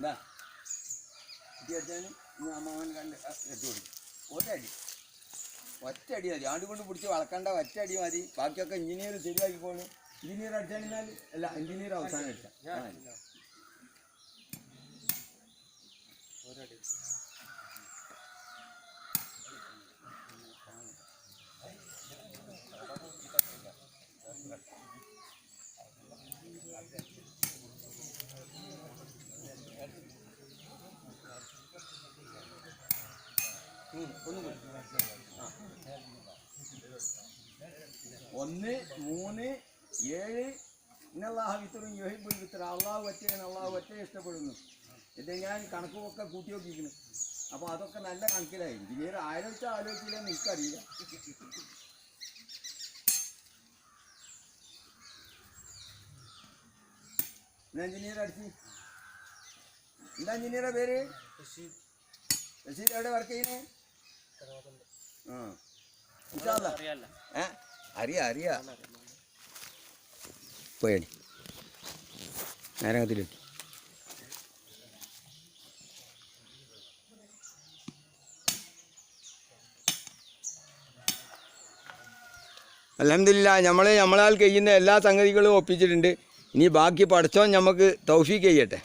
എന്താ കുട്ടി അടിച്ചാൽ അമ്മാവൻ കണ്ട് എടുത്തു കൊടുക്കും. ഒറ്റയടി മതി, ആണ്ട് കൊണ്ട് പിടിച്ച് വളക്കണ്ട, ഒറ്റയടി മതി. ബാക്കിയൊക്കെ എഞ്ചിനീയർ ശരിയാക്കി പോകണം. എഞ്ചിനീയർ അടിച്ചാൽ അല്ല, എഞ്ചിനീയർ അവസാനം അടിച്ചാൽ ഒന്നും 1, 3, 7 ഇന്നല്ലാഹു വിത്തറും യുഹിബ്ബുൽ വിത്തർ. അള്ളാഹു ഒറ്റയാണ്, അള്ളാഹു ഒറ്റയെ ഇഷ്ടപ്പെടുന്നു. ഇത് ഞാൻ കണക്കുമൊക്കെ കൂട്ടി നോക്കിയിരിക്കുന്നു. അപ്പോൾ അതൊക്കെ നല്ല കണക്കിലായി. എഞ്ചിനീയർ ആലോചിച്ചില്ലെന്ന് എനിക്കറിയില്ല. എന്നാ എഞ്ചിനീയർ അടിച്ച് എന്താ എഞ്ചിനീയറുടെ പേര്? റഷീദ്. എവിടെ വർക്ക് ചെയ്യുന്നത്? അറിയാ പോയടി നേരത്തിലെത്തി. അൽഹംദുലില്ലാ നമ്മളാൽ കഴിയുന്ന എല്ലാ സംഗതികളും ഒപ്പിച്ചിട്ടുണ്ട്. ഇനി ബാക്കി പഠിച്ചോൻ നമുക്ക് തൗഫീക്ക് ചെയ്യട്ടെ.